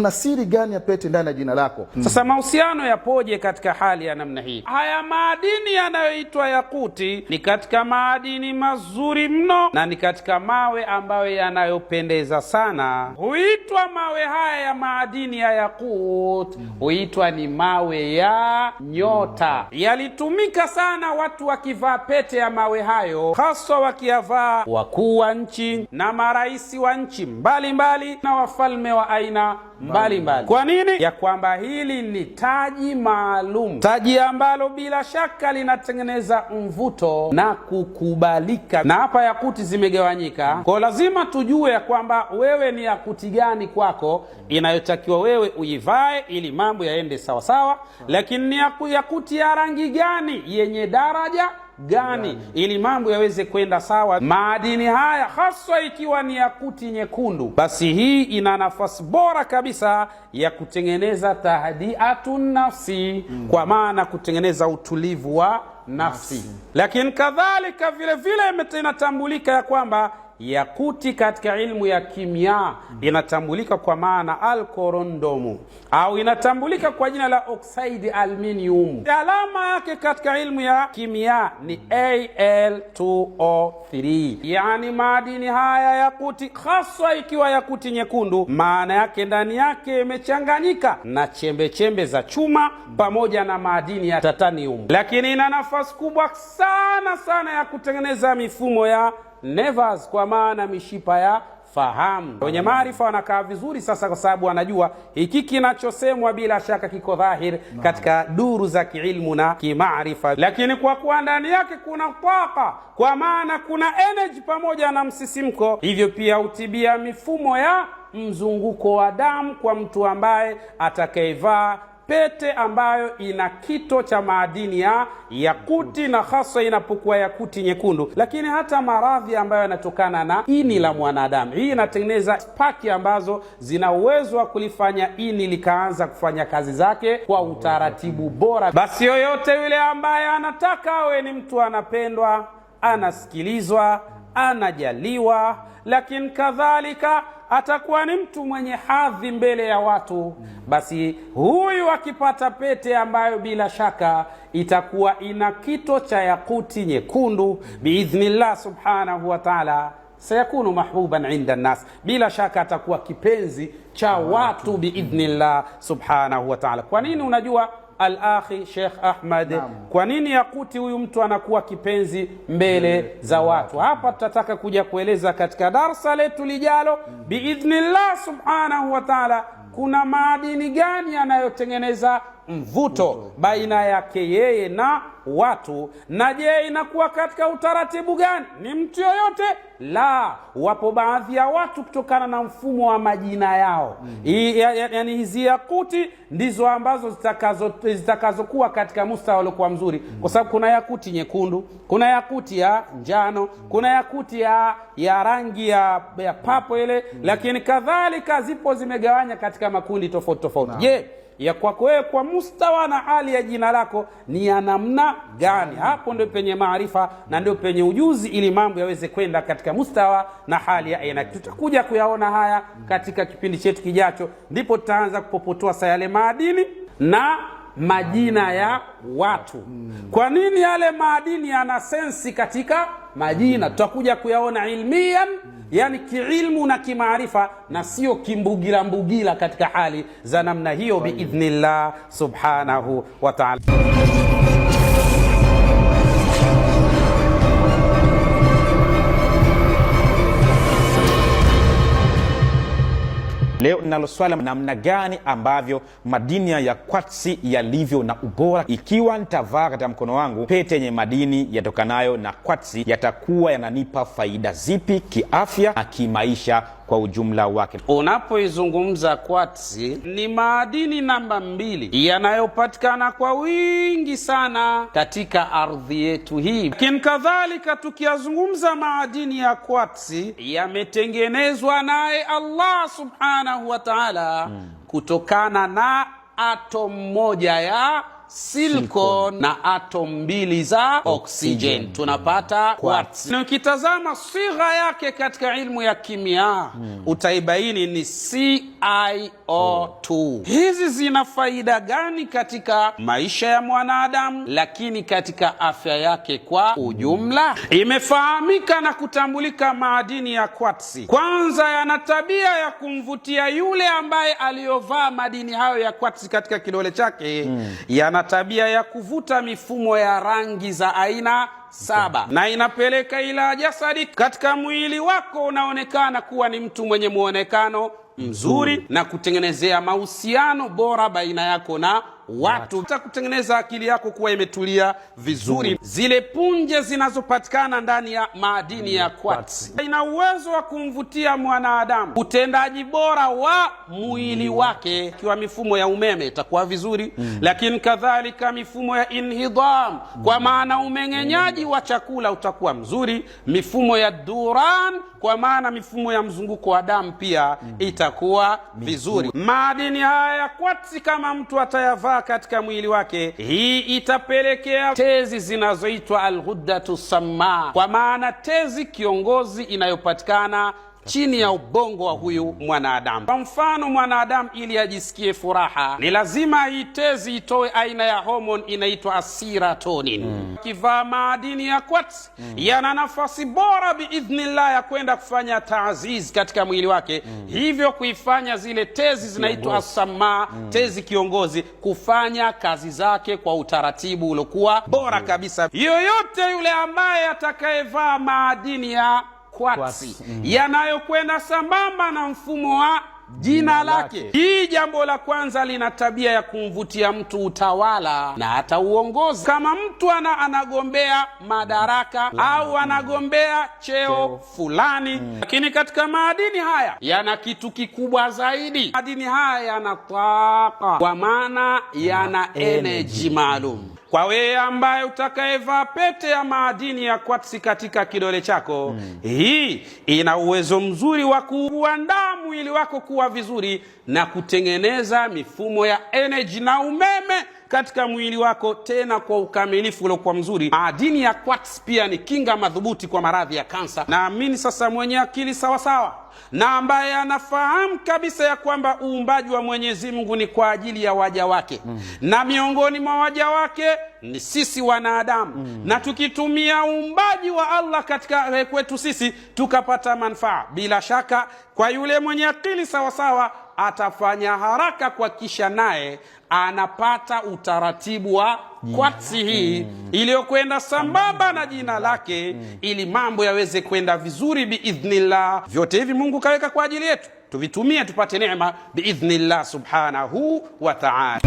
kuna siri gani ya pete ndani ya jina lako? Sasa mahusiano yapoje katika hali ya namna hii? Haya madini yanayoitwa yakuti ni katika madini mazuri mno na ni katika mawe ambayo yanayopendeza sana. Huitwa mawe haya ya madini ya yakut, huitwa ni mawe ya nyota. Yalitumika sana watu wakivaa pete ya mawe hayo, hasa wakiyavaa wakuu wa nchi na maraisi wa nchi mbalimbali na wafalme wa aina mbalimbali. Kwa nini? Ya kwamba hili ni taji maalum, taji ambalo bila shaka linatengeneza mvuto na kukubalika. Na hapa yakuti zimegawanyika, kwa lazima tujue ya kwamba wewe ni yakuti gani kwako inayotakiwa wewe uivae ili mambo yaende sawa sawa, lakini ni yakuti ya rangi gani yenye daraja gani ili mambo yaweze kwenda sawa. Madini haya hasa ikiwa ni yakuti nyekundu, basi hii ina nafasi bora kabisa ya kutengeneza tahdiatun nafsi, kwa maana kutengeneza utulivu wa nafsi. Lakini kadhalika vile vile inatambulika ya kwamba yakuti katika ilmu ya kimia inatambulika kwa maana alkorondomu, au inatambulika kwa jina la oxide aluminium. Alama yake katika ilmu ya kimia ni Al2O3. Yani madini haya yakuti, hasa ikiwa yakuti nyekundu, maana yake ndani yake imechanganyika na chembe chembe za chuma pamoja na madini ya titanium. Lakini ina nafasi kubwa sana sana ya kutengeneza mifumo ya nerves, kwa maana mishipa ya fahamu. Wenye maarifa wanakaa vizuri sasa, kwa sababu wanajua hiki kinachosemwa bila shaka kiko dhahir katika duru za kiilmu na kimaarifa. Lakini kwa kuwa ndani yake kuna taqa, kwa maana kuna energy pamoja na msisimko, hivyo pia utibia mifumo ya mzunguko wa damu kwa mtu ambaye atakayevaa pete ambayo ina kito cha madini ya yakuti, na hasa inapokuwa yakuti nyekundu. Lakini hata maradhi ambayo yanatokana na ini la mwanadamu, hii inatengeneza spaki ambazo zina uwezo wa kulifanya ini likaanza kufanya kazi zake kwa utaratibu bora. Basi yoyote yule ambaye anataka awe ni mtu anapendwa, anasikilizwa, anajaliwa, lakini kadhalika atakuwa ni mtu mwenye hadhi mbele ya watu, basi huyu akipata pete ambayo bila shaka itakuwa ina kito cha yakuti nyekundu, biidhnillah subhanahu wa ta'ala sayakunu mahbuban inda nas, bila shaka atakuwa kipenzi cha watu biidhnillah subhanahu wa ta'ala. Kwa nini? Unajua al-akhi Sheikh Ahmad, kwa nini yakuti huyu mtu anakuwa kipenzi mbele za watu? Hapa tutataka kuja kueleza katika darasa letu lijalo biidhnillah subhanahu wa ta'ala, kuna madini gani yanayotengeneza mvuto baina yake yeye na watu, na je inakuwa katika utaratibu gani? Ni mtu yoyote? La, wapo baadhi ya watu kutokana na mfumo wa majina yao. Yani hizi yakuti ndizo ambazo zitakazokuwa katika mustawa uliokuwa mzuri, kwa sababu kuna yakuti nyekundu, kuna yakuti ya njano, kuna yakuti ya rangi ya papo ile, lakini kadhalika zipo zimegawanya katika makundi tofauti tofauti. Je, ya kwako wewe kwa mustawa na hali ya jina lako ni ya namna gani? Hapo ndio penye maarifa na ndio penye ujuzi, ili mambo yaweze kwenda katika mustawa na hali ya aina. Tutakuja kuyaona haya katika kipindi chetu kijacho, ndipo tutaanza kupopotoa yale madini na majina ya watu. Kwa nini yale madini yana sensi katika majina? Tutakuja kuyaona ilmian, yani kiilmu na kimaarifa, na sio kimbugila mbugila katika hali za namna hiyo biidhnillah subhanahu wa ta'ala. Leo nalo swala namna gani ambavyo madini ya kwatsi yalivyo na ubora. Ikiwa nitavaa katika mkono wangu pete yenye madini yatokanayo na kwatsi, yatakuwa yananipa faida zipi kiafya na kimaisha kwa ujumla wake? Unapoizungumza kwatsi, ni madini namba 2 yanayopatikana kwa wingi sana katika ardhi yetu hii. Lakini kadhalika tukiyazungumza madini ya kwatsi, yametengenezwa naye Allah subhanahu wa ta'ala kutokana na atom moja ya silicon na atom 2 za oxygen, tunapata quartz. Na ukitazama sigha yake katika ilmu ya kimia utaibaini ni CiO SpO2. Hizi zina faida gani katika maisha ya mwanadamu, lakini katika afya yake kwa ujumla? Imefahamika na kutambulika madini ya kwatsi, kwanza yana tabia ya kumvutia yule ambaye aliyovaa madini hayo ya kwatsi katika kidole chake. Yana tabia ya kuvuta mifumo ya rangi za aina 7 na inapeleka ila jasadi katika mwili wako unaonekana kuwa ni mtu mwenye muonekano mzuri na kutengenezea mahusiano bora baina yako na watu, kutengeneza akili yako kuwa imetulia vizuri. Zile punje zinazopatikana ndani ya madini ya kwatsi ina uwezo wa kumvutia mwanadamu utendaji bora wa mwili wake. Ikiwa mifumo ya umeme itakuwa vizuri, lakini kadhalika mifumo ya inhidam, kwa maana umeng'enyaji wa chakula utakuwa mzuri. Mifumo ya duran, kwa maana mifumo ya mzunguko wa damu pia itakuwa vizuri. Madini haya ya kwatsi kama mtu atayavaa katika mwili wake, hii itapelekea tezi zinazoitwa alghuddatu samma, kwa maana tezi kiongozi inayopatikana chini ya ubongo wa huyu mwanadamu. Kwa mfano, mwanadamu ili ajisikie furaha ni lazima hii tezi itoe aina ya hormone inaitwa serotonin. Kivaa madini ya kwatsi yana nafasi bora biidhnillah ya kwenda kufanya taaziz katika mwili wake, hivyo kuifanya zile tezi zinaitwa asamma, tezi kiongozi, kufanya kazi zake kwa utaratibu uliokuwa bora kabisa. Yoyote yule ambaye atakayevaa madini ya kwatsi yanayokwenda sambamba na mfumo wa jina lake, hii jambo la kwanza lina tabia ya kumvutia mtu utawala na hata uongozi. Kama mtu anagombea madaraka au anagombea cheo fulani, lakini katika madini haya yana kitu kikubwa zaidi. Madini haya yana taqa, kwa maana yana energy maalum. Kwa wewe ambaye utakayevaa pete ya madini ya kwatsi katika kidole chako, hii ina uwezo mzuri wa kuandaa mwili wako kuwa vizuri na kutengeneza mifumo ya energy na umeme katika mwili wako, tena kwa ukamilifu uliokuwa mzuri. Madini ya kwatsi pia ni kinga madhubuti kwa maradhi ya kansa. Naamini sasa mwenye akili sawasawa na ambaye anafahamu kabisa ya kwamba uumbaji wa Mwenyezi Mungu ni kwa ajili ya waja wake, na miongoni mwa waja wake ni sisi wanadamu, na tukitumia uumbaji wa Allah katika kwetu sisi tukapata manufaa, bila shaka kwa yule mwenye akili sawasawa atafanya haraka kwa kisha naye anapata utaratibu wa kwatsi hii iliyokwenda sambamba na jina lake, ili mambo yaweze kwenda vizuri biidhnillah. Vyote hivi Mungu kaweka kwa ajili yetu, tuvitumie tupate neema biidhnillah subhanahu wa ta'ala.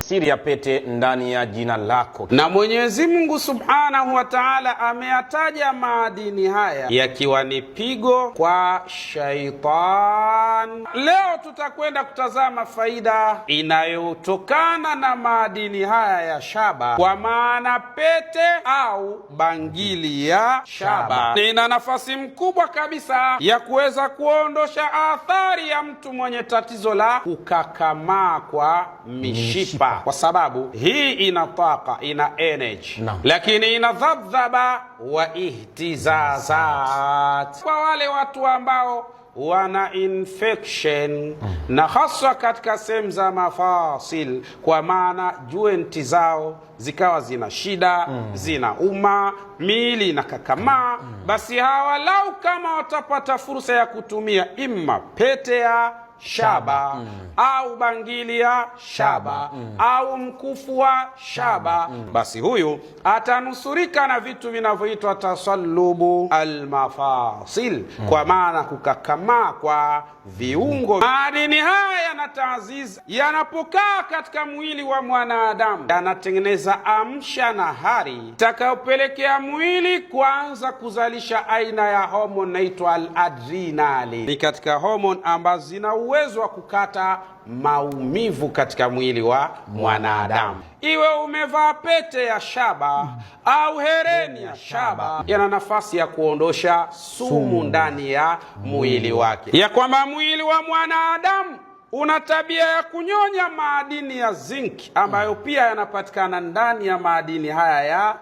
Siri ya pete ndani ya jina lako. Na Mwenyezi Mungu Subhanahu wa Ta'ala ameyataja madini haya yakiwa ni pigo kwa shaitan. Leo tutakwenda kutazama faida inayotokana na madini haya ya shaba, kwa maana pete au bangili ya shaba ina nafasi mkubwa kabisa ya kuweza kuondosha athari ya mtu mwenye tatizo la kukakamaa kwa mishipa, kwa sababu hii ina taqa, ina energy, lakini ina dhabdhaba wa ihtizazat. Kwa wale watu ambao wana infection na hasa katika sehemu za mafasil, kwa maana joint zao zikawa zina shida, zina uma, miili na kakamaa, basi hawa lau kama watapata fursa ya kutumia imma pete ya shaba au bangili ya shaba au mkufu wa shaba, basi huyu atanusurika na vitu vinavyoitwa tasallubu almafasil, kwa maana kukakamaa kwa viungo. Madini haya yana taaziz, yanapokaa katika mwili wa mwanadamu yanatengeneza amsha na hari itakayopelekea mwili kuanza kuzalisha aina ya hormone inaitwa al-adrenali. Ni katika hormone ambazo zina uwezo wa kukata maumivu katika mwili wa mwanadamu. Iwe umevaa pete ya shaba au hereni ya shaba, yana nafasi ya kuondosha sumu ndani ya mwili wake, ya kwamba mwili wa mwanadamu una tabia ya kunyonya madini ya zinc ambayo pia yanapatikana ndani ya madini haya ya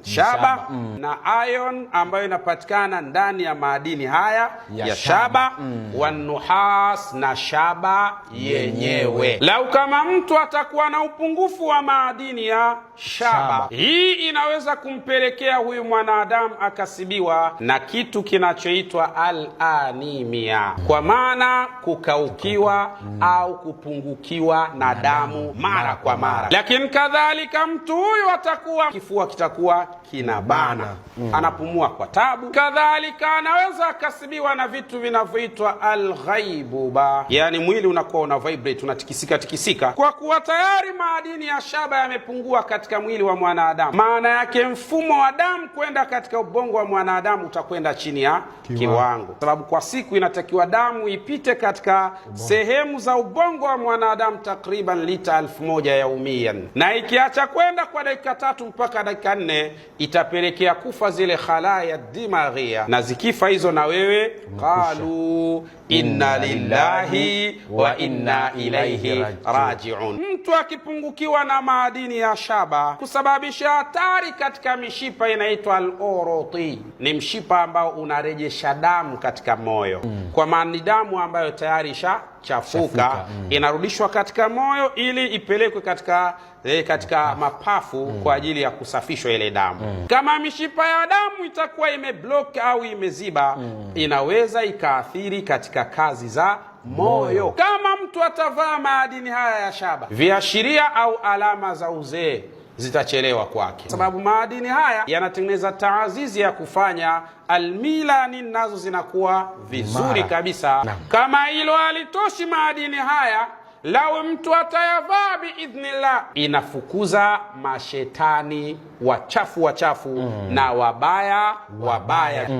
shaba na iron ambayo inapatikana ndani ya madini haya ya shaba wa nuhas na shaba yenyewe. Lau kama mtu atakuwa na upungufu wa madini ya shaba, hii inaweza kumpelekea huyu mwanadamu akasibiwa na kitu kinachoitwa al-anemia, kwa maana kukaukiwa au kupungukiwa na damu mara kwa mara. Lakini kadhalika mtu huyu atakuwa kifua kitakuwa kinabana, anapumua kwa tabu. Kadhalika anaweza akasibiwa na vitu vinavyoitwa al-ghaibuba, yani mwili unakuwa una vibrate, unatikisika tikisika, kwa kuwa tayari madini ya shaba yamepungua katika mwili wa mwanadamu. Maana yake mfumo wa damu kwenda katika ubongo wa mwanadamu utakwenda chini ya kiwango, sababu kwa siku inatakiwa damu ipite katika sehemu za ubongo wa mwanadamu takriban lita 1000 yaumian, na ikiacha kwenda kwa dakika 3 mpaka dakika 4 itapelekea kufa zile khalaya dimaghia, na zikifa hizo na wewe qalu inna lillahi wa inna ilaihi rajiun. Mtu akipungukiwa na madini ya shaba kusababisha hatari katika mishipa inaitwa al-uroti. Ni mshipa ambao unarejesha damu katika moyo, kwa maana damu ambayo tayari chafuka inarudishwa katika moyo ili ipelekwe katika mapafu kwa ajili ya kusafishwa ile damu. Kama mishipa ya damu itakuwa imeblock au imeziba, inaweza ikaathiri katika kazi za moyo. Kama mtu atavaa madini haya ya shaba, viashiria au alama za uzee zitachelewa kwake, sababu madini haya yanatengeneza taazizi ya kufanya almilani, nazo zinakuwa vizuri kabisa. Kama hilo halitoshi, madini haya lau mtu atayavaa biidhnillah, inafukuza mashetani wachafu na wabaya.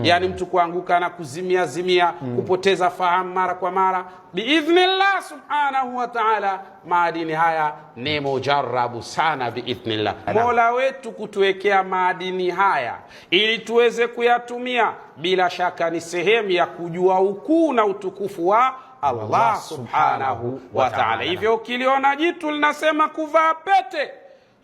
Yani mtu kuanguka na kuzimia kupoteza fahamu mara kwa mara, biidhnillah subhanahu wa ta'ala, madini haya ni mujarrabu sana biidhnillah. Mola wetu kutuwekea madini haya ili tuweze kuyatumia, bila shaka ni sehemu ya kujua ukuu na utukufu wa Allah subhanahu wa ta'ala. Hivyo ukiliona jitu linasema kuvaa pete,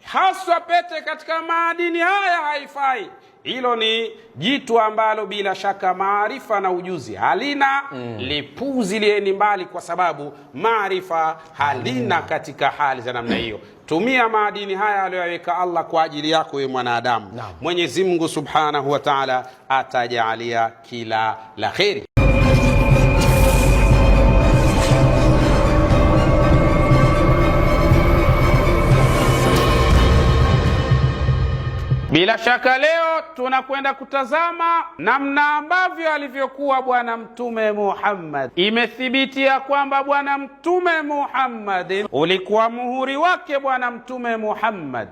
haswa pete katika madini haya haifai, hilo ni jitu ambalo bila shaka maarifa na ujuzi halina. Lipuzi lieni mbali, kwa sababu maarifa halina katika hali za namna hiyo. Tumia madini haya aliyoweka Allah kwa ajili yako wewe mwanadamu. Mwenyezi Mungu subhanahu wa ta'ala atajalia kila la kheri. Bila shaka leo tunakwenda kutazama namna ambavyo alivyokuwa Bwana Mtume Muhammad. Imethibitia kwamba Bwana Mtume Muhammad ulikuwa muhuri wake Bwana Mtume Muhammad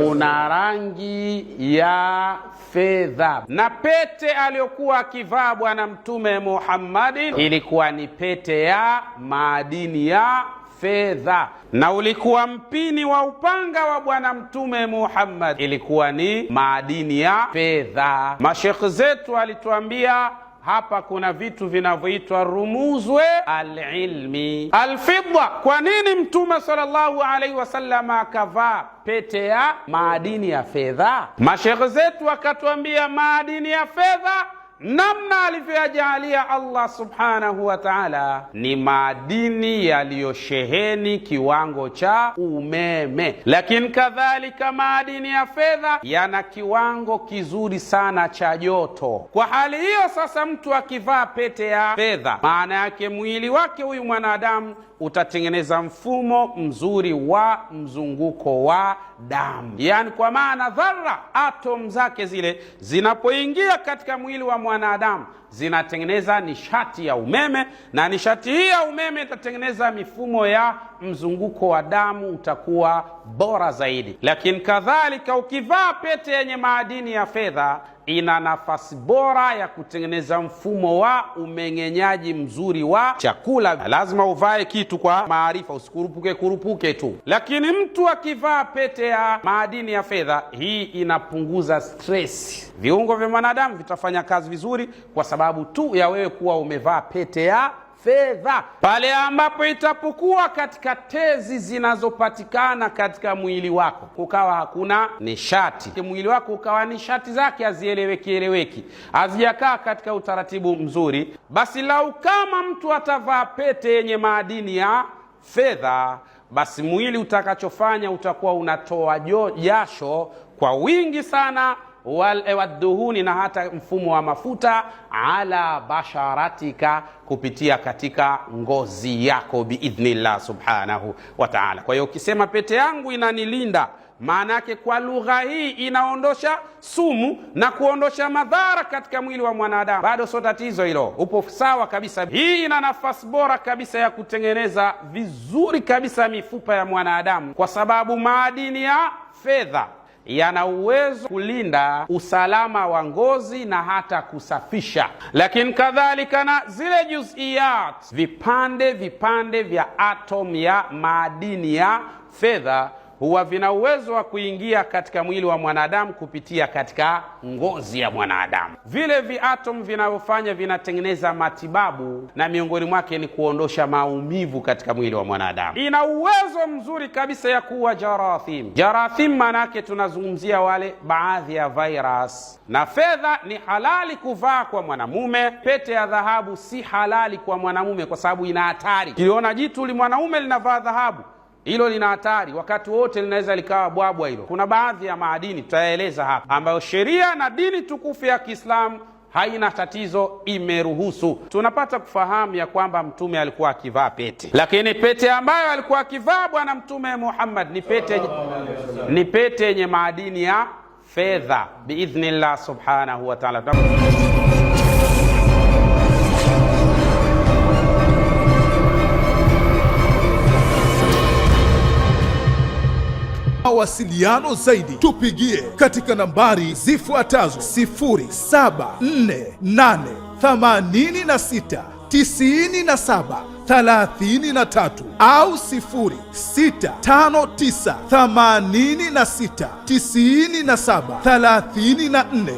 una rangi ya fedha, na pete aliyokuwa akivaa Bwana Mtume Muhammad ilikuwa ni pete ya madini ya fedha, na ulikuwa mpini wa upanga wa Bwana Mtume Muhammad ilikuwa ni madini ya fedha. Mashekh zetu alituambia hapa kuna vitu vinavyoitwa rumuzwe alilmi alfidda. Kwa nini Mtume sallallahu alaihi wasallam akavaa pete ya madini ya fedha? Mashekh zetu wakatuambia madini ya fedha namna alivyojalia Allah subhanahu wa ta'ala ni madini yaliyosheheni kiwango cha umeme, lakini kadhalika madini ya fedha yana kiwango kizuri sana cha joto. Kwa hali hiyo sasa, mtu akivaa pete ya fedha, maana yake mwili wake huyu mwanadamu utatengeneza mfumo mzuri wa mzunguko wa damu, yani kwa maana dharra atom zake zile zinapoingia katika mwili wa mwanadamu zinatengeneza nishati ya umeme, na nishati hii ya umeme itatengeneza mifumo ya mzunguko wa damu utakuwa bora zaidi. Lakini kadhalika ukivaa pete yenye madini ya fedha, ina nafasi bora ya kutengeneza mfumo wa umeng'enyaji mzuri wa chakula. Lazima uvae kitu kwa maarifa, usikurupuke tu. Lakini mtu akivaa pete ya madini ya fedha, hii inapunguza stress. Viungo vya mwanadamu vitafanya kazi vizuri kwa sababu tu ya wewe kuwa umevaa pete ya fedha, pale ambapo itapokuwa katika tezi zinazopatikana katika mwili wako kukawa hakuna nishati, mwili wako ukawa nishati zake hazieleweki, hazijakaa katika utaratibu mzuri, basi lau kama mtu atavaa pete yenye madini ya fedha, basi mwili utakachofanya utakuwa unatoa jasho kwa wingi sana, waduhuni, na hata mfumo wa mafuta, ala basharatika, kupitia katika ngozi yako biidhnillah subhanahu wa ta'ala. Kwa hiyo ukisema pete yangu inanilinda, maana yake kwa lugha hii inaondosha sumu na kuondosha madhara katika mwili wa mwanadamu. Bado sio tatizo hilo, upo sawa kabisa. Hii ina nafasi bora kabisa ya kutengeneza vizuri kabisa mifupa ya mwanadamu, kwa sababu madini ya fedha yana uwezo kulinda usalama wa ngozi na hata kusafisha. Lakini kadhalika na zile juz'iyat, vipande vya atom ya madini ya fedha, huwa vina uwezo wa kuingia katika mwili wa mwanadamu kupitia katika ngozi ya mwanadamu. Vile viatom vinavyofanya vinatengeneza matibabu, na miongoni mwake ni kuondosha maumivu katika mwili wa mwanadamu. Ina uwezo mzuri kabisa ya kuwa jarathim. Jarathim maana yake tunazungumzia wale baadhi ya virus. Na fedha ni halali kuvaa kwa mwanamume, pete ya dhahabu si halali kwa mwanamume kwa sababu ina hatari. Kiliona jitu li mwanamume linavaa dhahabu, hilo lina hatari, wakati wote linaweza likawa bwabwa hilo. Kuna baadhi ya maadini tutaeleza hapa ambayo sheria na dini tukufu ya Kiislamu haina tatizo, imeruhusu. Tunapata kufahamu ya kwamba mtume alikuwa akivaa pete, lakini pete ambayo alikuwa akivaa bwana mtume Muhammad ni pete yenye maadini ya fedha biidhnillah subhanahu wa ta'ala. Mawasiliano zaidi tupigie katika nambari zifuatazo: 0748869733 au 0659869734.